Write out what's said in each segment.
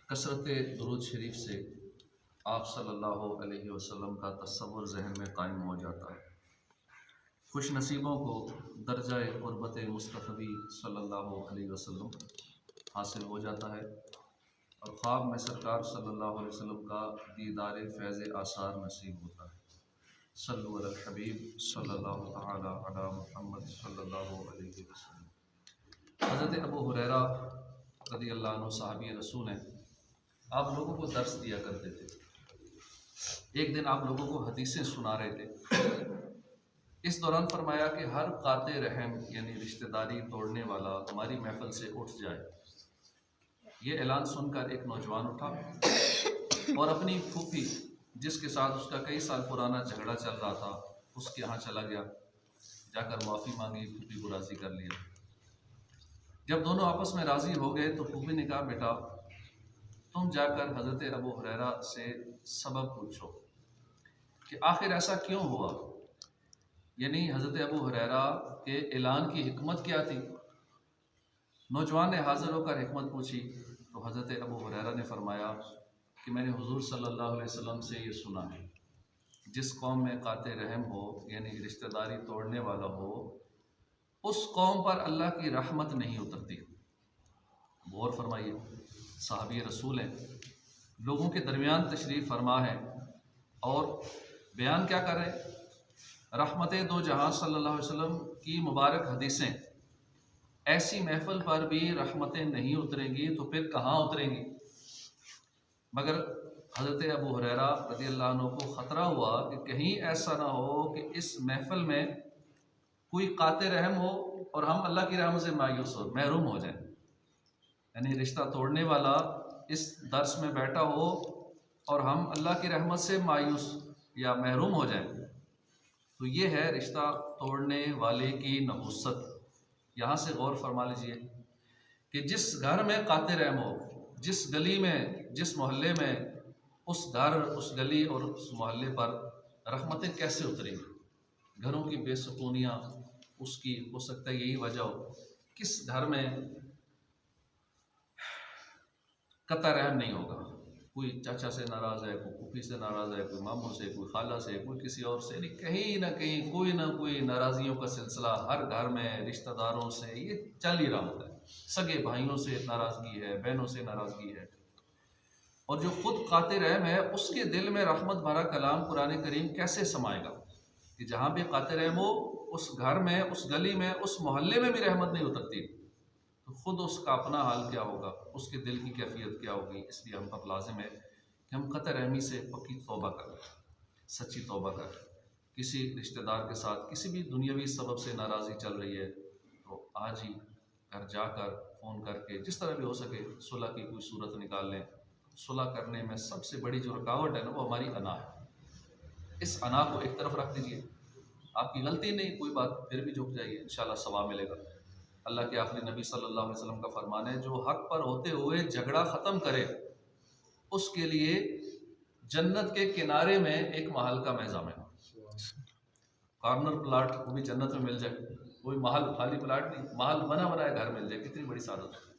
کثرت درود شریف سے آپ صلی اللہ علیہ وسلم کا تصور ذہن میں قائم ہو جاتا ہے۔ خوش نصیبوں کو درجہ قربت مصطفی صلی اللہ علیہ وسلم حاصل ہو جاتا ہے اور خواب میں سرکار صلی اللہ علیہ وسلم کا دیدار فیض آثار نصیب ہوتا ہے۔ صلو علی الحبیب صلی اللہ تعالی علی محمد صلی اللہ علیہ وسلم۔ حضرت ابو ہریرہ رضی اللہ عنہ صحابی رسول ہیں، آپ لوگوں کو درس دیا کرتے تھے۔ ایک دن آپ لوگوں کو حدیثیں سنا رہے تھے، اس دوران فرمایا کہ ہر قاطع رحم یعنی رشتہ داری توڑنے والا ہماری محفل سے اٹھ جائے۔ یہ اعلان سن کر ایک نوجوان اٹھا اور اپنی پھوپھی جس کے ساتھ اس کا کئی سال پرانا جھگڑا چل رہا تھا اس کے ہاں چلا گیا، جا کر معافی مانگی، پھوپھی کو راضی کر لیا۔ جب دونوں آپس میں راضی ہو گئے تو پھوپھی نے کہا، بیٹا تم جا کر حضرت ابو ہریرہ سے سبب پوچھو کہ آخر ایسا کیوں ہوا، یعنی حضرت ابو ہریرہ کے اعلان کی حکمت کیا تھی۔ نوجوان نے حاضر ہو کر حکمت پوچھی تو حضرت ابو ہریرہ نے فرمایا کہ میں نے حضور صلی اللہ علیہ وسلم سے یہ سنا ہے، جس قوم میں قاطع رحم ہو یعنی رشتہ داری توڑنے والا ہو، اس قوم پر اللہ کی رحمت نہیں اترتی۔ غور فرمائیے، صحابی رسول ہیں، لوگوں کے درمیان تشریف فرما ہے اور بیان کیا کر رہے؟ رحمت دو جہاں صلی اللہ علیہ وسلم کی مبارک حدیثیں۔ ایسی محفل پر بھی رحمتیں نہیں اتریں گی تو پھر کہاں اتریں گی؟ مگر حضرت ابو ہریرہ رضی اللہ عنہ کو خطرہ ہوا کہ کہیں ایسا نہ ہو کہ اس محفل میں کوئی قاطع رحم ہو اور ہم اللہ کی رحمت سے مایوس ہو، محروم ہو جائیں، یعنی رشتہ توڑنے والا اس درس میں بیٹھا ہو اور ہم اللہ کی رحمت سے مایوس یا محروم ہو جائیں۔ تو یہ ہے رشتہ توڑنے والے کی نحوست۔ یہاں سے غور فرما لیجئے کہ جس گھر میں قاطع رحم ہو، جس گلی میں، جس محلے میں، اس گھر، اس گلی اور اس محلے پر رحمتیں کیسے اتریں گی؟ گھروں کی بے سکونیاں اس کی ہو سکتا ہے یہی وجہ ہو۔ کس گھر میں قطع رحم نہیں ہوگا؟ کوئی چاچا سے ناراض ہے، کوئی پھوپھی سے ناراض ہے، کوئی ماموں سے، کوئی خالہ سے، کوئی کسی اور سے، یعنی کہیں نہ کہیں کوئی نہ کوئی ناراضیوں کا سلسلہ ہر گھر میں رشتہ داروں سے یہ چل ہی رہا ہوتا ہے۔ سگے بھائیوں سے ناراضگی ہے، بہنوں سے ناراضگی ہے، اور جو خود قاطع رحم ہے اس کے دل میں رحمت بھرا کلام قرآن کریم کیسے سمائے گا کہ جہاں بھی قاطع رحم ہو اس گھر میں، اس گلی میں، اس محلے میں بھی رحمت نہیں اترتی، تو خود اس کا اپنا حال کیا ہوگا، اس کے دل کی کیفیت کیا ہوگی۔ اس لیے ہم پر لازم ہے کہ ہم قطع رحمی سے پکی توبہ کریں، سچی توبہ کریں۔ کسی رشتہ دار کے ساتھ کسی بھی دنیاوی سبب سے ناراضی چل رہی ہے تو آج ہی گھر جا کر فون کر کے جس طرح بھی ہو سکے صلح کی کوئی صورت نکال لیں۔ صلح کرنے میں سب سے بڑی جو رکاوٹ ہے نا وہ ہماری انا ہے۔ اس انا کو ایک طرف رکھ دیجئے، آپ کی غلطی نہیں، کوئی بات، پھر بھی جھک جائیے، انشاءاللہ ثواب ملے گا۔ اللہ کے آخری نبی صلی اللہ علیہ وسلم کا فرمان ہے، جو حق پر ہوتے ہوئے جھگڑا ختم کرے اس کے لیے جنت کے کنارے میں ایک محل کا میزان ہے۔ کارنر پلاٹ وہ بھی جنت میں مل جائے، کوئی محل، خالی پلاٹ نہیں، محل بنا بنایا گھر مل جائے، کتنی بڑی سعادت ہے۔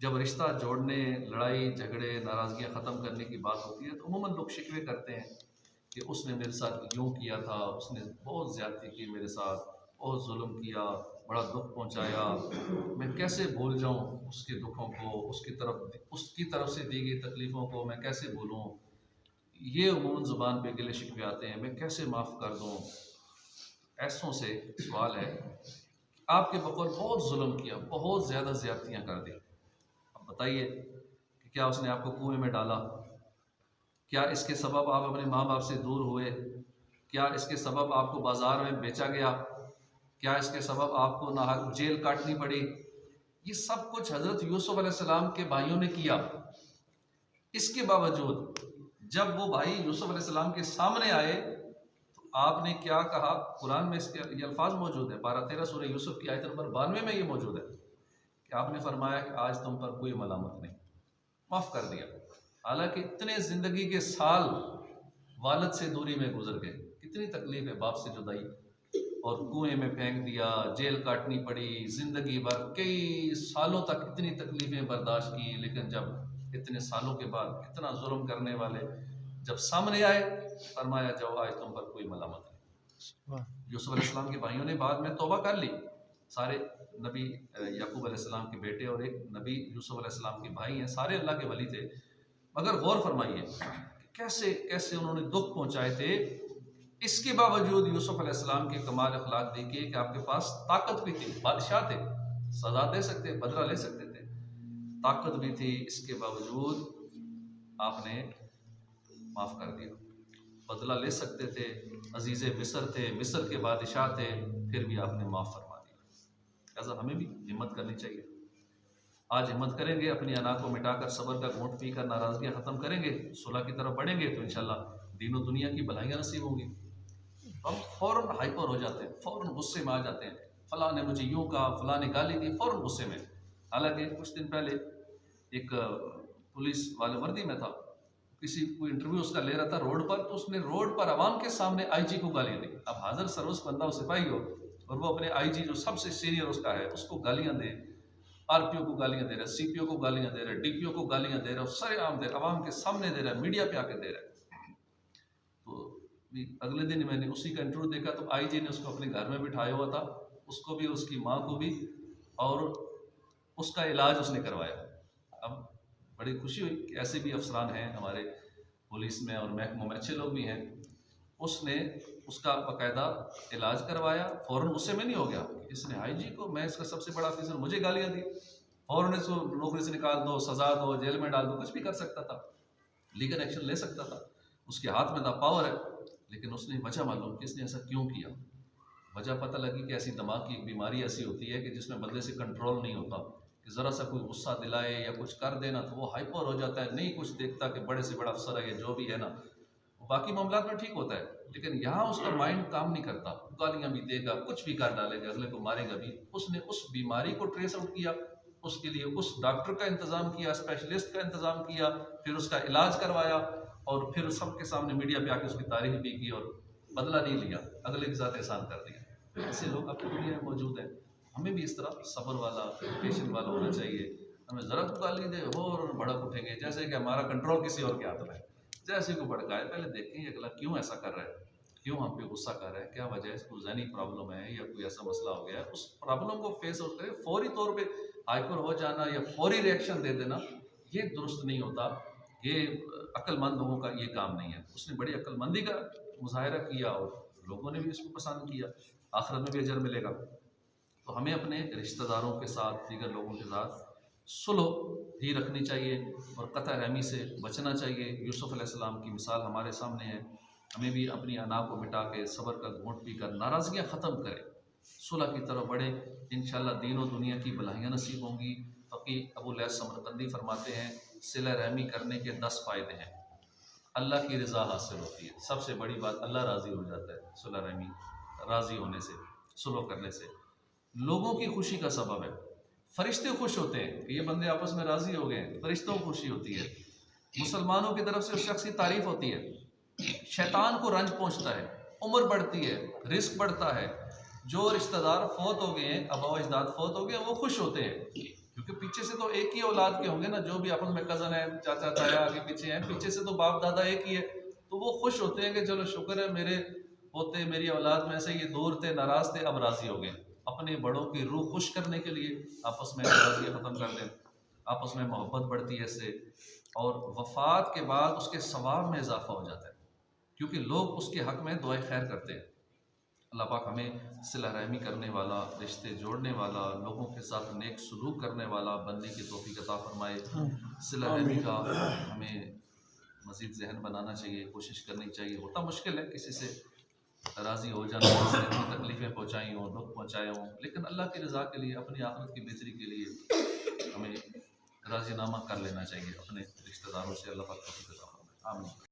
جب رشتہ جوڑنے، لڑائی جھگڑے، ناراضگیاں ختم کرنے کی بات ہوتی ہے تو عموماً لوگ شکوے کرتے ہیں کہ اس نے میرے ساتھ یوں کیا تھا، اس نے بہت زیادتی کی میرے ساتھ، بہت ظلم کیا، بڑا دکھ پہنچایا، میں کیسے بھول جاؤں اس کے دکھوں کو، اس کی طرف سے دی گئی تکلیفوں کو میں کیسے بھولوں۔ یہ عموماً زبان پہ گلے شکوے آتے ہیں، میں کیسے معاف کر دوں۔ ایسوں سے سوال ہے، آپ کے بقول بہت ظلم کیا، بہت زیادہ زیادتیاں کر دی، اب بتائیے کہ کیا اس نے آپ کو کنویں میں ڈالا؟ کیا اس کے سبب آپ اپنے ماں باپ سے دور ہوئے؟ کیا اس کے سبب آپ کو بازار میں بیچا گیا؟ کیا اس کے سبب آپ کو ناحق جیل کاٹنی پڑی؟ یہ سب کچھ حضرت یوسف علیہ السلام کے بھائیوں نے کیا۔ اس کے باوجود جب وہ بھائی یوسف علیہ السلام کے سامنے آئے تو آپ نے کیا کہا؟ قرآن میں اس کے یہ الفاظ موجود ہیں، پارہ 13 سورہ یوسف کی آیت نمبر 92 میں یہ موجود ہے کہ آپ نے فرمایا کہ آج تم پر کوئی ملامت نہیں، معاف کر دیا۔ حالانکہ اتنے زندگی کے سال والد سے دوری میں گزر گئے، کتنی تکلیف ہے باپ سے جدائی، اور کنویں میں پھینک دیا، جیل کاٹنی پڑی، زندگی بھر کئی سالوں تک اتنی تکلیفیں برداشت کی، لیکن جب اتنے سالوں کے بعد اتنا ظلم کرنے والے جب سامنے آئے، فرمایا جاؤ آج تم پر کوئی ملامت نہیں۔ یوسف علیہ السلام کے بھائیوں نے بعد میں توبہ کر لی، سارے نبی یعقوب علیہ السلام کے بیٹے اور ایک نبی یوسف علیہ السلام کے بھائی ہیں، سارے اللہ کے ولی تھے، مگر غور فرمائیے کیسے کیسے انہوں نے دکھ پہنچائے تھے۔ اس کے باوجود یوسف علیہ السلام کے کمال اخلاق دیکھیے کہ آپ کے پاس طاقت بھی تھی، بادشاہ تھے، سزا دے سکتے، بدلہ لے سکتے تھے، طاقت بھی تھی، اس کے باوجود آپ نے معاف کر دیا۔ بدلہ لے سکتے تھے، عزیز مصر تھے، مصر کے بادشاہ تھے، پھر بھی آپ نے معاف فرما دیا۔ لہٰذا ہمیں بھی ہمت کرنی چاہیے۔ آج ہمت کریں گے، اپنی انا کو مٹا کر صبر کا گھونٹ پی کر ناراضگیاں ختم کریں گے، صلح کی طرف بڑھیں گے، تو انشاءاللہ دین و دنیا کی بھلائیاں نصیب ہوں گی۔ ہم فوراً ہائپر ہو جاتے ہیں، فوراً غصے میں آ جاتے ہیں، فلاں نے مجھے یوں کہا، فلاں نے گالی دی، فوراً غصے میں۔ حالانکہ کچھ دن پہلے ایک پولیس والے وردی میں تھا، کسی کوئی انٹرویو اس کا لے رہا تھا روڈ پر، تو اس نے روڈ پر عوام کے سامنے آئی جی کو گالیاں دی۔ اب حاضر سروس بندہ و سپاہی ہو اور وہ اپنے آئی جی جو سب سے سینئر اس کا ہے اس کو گالیاں دے، آر پی او کو گالیاں دے رہا ہے، سی پی او کو گالیاں دے رہا ہے، ڈی پی او کو گالیاں دے رہا ہے، سارے عام دے رہا ہے، عوام کے سامنے دے رہا ہے، میڈیا پہ آ کے دے رہا ہے۔ تو اگلے دن میں نے اسی کا انٹرویو دیکھا تو آئی جی نے اس کو اپنے گھر میں بٹھایا ہوا تھا، اس کو بھی، اس کی ماں کو بھی، اور اس کا علاج اس نے کروایا۔ اب بڑی خوشی ہوئی کہ ایسے بھی افسران ہیں ہمارے پولیس میں اور محکموں میں، اچھے لوگ بھی ہیں۔ اس نے اس کا باقاعدہ علاج کروایا، فوراً غصے میں نہیں ہو گیا، اس نے آئی جی کو، میں اس کا سب سے بڑا افسر، مجھے گالیاں دی، فوراً اس کو نوکری سے نکال دو، سزا دو، جیل میں ڈال دو، کچھ بھی کر سکتا تھا، لیگل ایکشن لے سکتا تھا، اس کے ہاتھ میں تھا، پاور ہے۔ لیکن اس نے وجہ معلوم کی، اس نے ایسا کیوں کیا، وجہ پتہ لگی کہ ایسی دماغ کی ایک بیماری ایسی ہوتی ہے کہ جس میں بندے سے کنٹرول نہیں ہوتا، کہ ذرا سا کوئی غصہ دلائے یا کچھ کر دینا تو وہ ہائپر ہو جاتا ہے، نہیں کچھ دیکھتا کہ بڑے سے بڑا افسر ہے یا جو بھی ہے نا، باقی معاملات میں ٹھیک ہوتا ہے، لیکن یہاں اس کا مائنڈ کام نہیں کرتا، گالیاں بھی دے گا، کچھ بھی کر ڈالے گا، اگلے کو مارے گا بھی۔ اس نے اس بیماری کو ٹریس آؤٹ کیا، اس کے لیے اس ڈاکٹر کا انتظام کیا، اسپیشلسٹ کا انتظام کیا، پھر اس کا علاج کروایا، اور پھر سب کے سامنے میڈیا پہ آ کے اس کی تعریف بھی کی، اور بدلہ نہیں لیا، اگلے کے ساتھ احسان کر دیا۔ ایسے لوگ اپنی دنیا میں موجود ہیں، ہمیں بھی اس طرح صبر والا، پیشنٹ والا ہونا چاہیے۔ ہمیں ذرا تو گالی دے اور بھڑک اٹھیں گے، جیسے کہ ہمارا کنٹرول کسی اور کے ہاتھ میں ہے۔ جیسے کو بھڑکائے، پہلے دیکھیں یہ اگلا کیوں ایسا کر رہا ہے، کیوں ہم پہ غصہ کر رہا ہے، کیا وجہ ہے، اس کو ذہنی پرابلم ہے یا کوئی ایسا مسئلہ ہو گیا ہے، اس پرابلم کو فیس آؤٹ کرے۔ فوری طور پہ ہائپر ہو جانا یا فوری ریئیکشن دے دینا یہ درست نہیں ہوتا، یہ عقل مند لوگوں کا یہ کام نہیں ہے۔ اس نے بڑی عقل مندی کا مظاہرہ کیا اور لوگوں نے بھی اس کو پسند کیا، آخرت میں بھی اجر ملے گا۔ تو ہمیں اپنے رشتہ داروں کے ساتھ، دیگر لوگوں کے ساتھ صلح ہی رکھنی چاہیے اور قطع رحمی سے بچنا چاہیے۔ یوسف علیہ السلام کی مثال ہمارے سامنے ہے، ہمیں بھی اپنی انا کو مٹا کے صبر کا گھونٹ پی کر ناراضگیاں ختم کریں، صلح کی طرف بڑھیں، انشاءاللہ دین و دنیا کی بھلائیاں نصیب ہوں گی۔ فقی ابو لیث سمرقندی فرماتے ہیں صلہ رحمی کرنے کے 10 فائدے ہیں، اللہ کی رضا حاصل ہوتی ہے، سب سے بڑی بات اللہ راضی ہو جاتا ہے، صلہ رحمی راضی ہونے سے، صلح کرنے سے لوگوں کی خوشی کا سبب ہے، فرشتے خوش ہوتے ہیں کہ یہ بندے آپس میں راضی ہو گئے ہیں، فرشتوں کو خوشی ہوتی ہے، مسلمانوں کی طرف سے اس شخص کی تعریف ہوتی ہے، شیطان کو رنج پہنچتا ہے، عمر بڑھتی ہے، رزق بڑھتا ہے، جو رشتہ دار فوت ہو گئے ہیں، آباء و اجداد فوت ہو گئے ہیں، وہ خوش ہوتے ہیں، کیونکہ پیچھے سے تو ایک ہی اولاد کے ہوں گے نا، جو بھی آپس میں کزن ہے، چاچا تایا آگے پیچھے ہیں، پیچھے سے تو باپ دادا ایک ہی ہے، تو وہ خوش ہوتے ہیں کہ چلو شکر ہے میرے پوتے میری اولاد میں سے یہ دور تھے، ناراض تھے، اب راضی ہو گئے۔ اپنے بڑوں کی روح خوش کرنے کے لیے آپس میں ناراضگی ختم کر دیں، آپس میں محبت بڑھتی ہے اس سے، اور وفات کے بعد اس کے ثواب میں اضافہ ہو جاتا ہے، کیونکہ لوگ اس کے حق میں دعائے خیر کرتے ہیں۔ اللہ پاک ہمیں صلہ رحمی کرنے والا، رشتے جوڑنے والا، لوگوں کے ساتھ نیک سلوک کرنے والا بننے کی توفیق عطا فرمائے۔ صلہ رحمی کا ہمیں مزید ذہن بنانا چاہیے، کوشش کرنی چاہیے۔ ہوتا مشکل ہے کسی سے راضی ہو جانا، اس نے اتنی تکلیفیں پہنچائی ہوں، دکھ پہنچائے ہوں، لیکن اللہ کی رضا کے لیے، اپنی آخرت کی بہتری کے لیے ہمیں راضی نامہ کر لینا چاہیے اپنے رشتہ داروں سے۔ اللہ پاک توفیق عطا فرمائے، آمین۔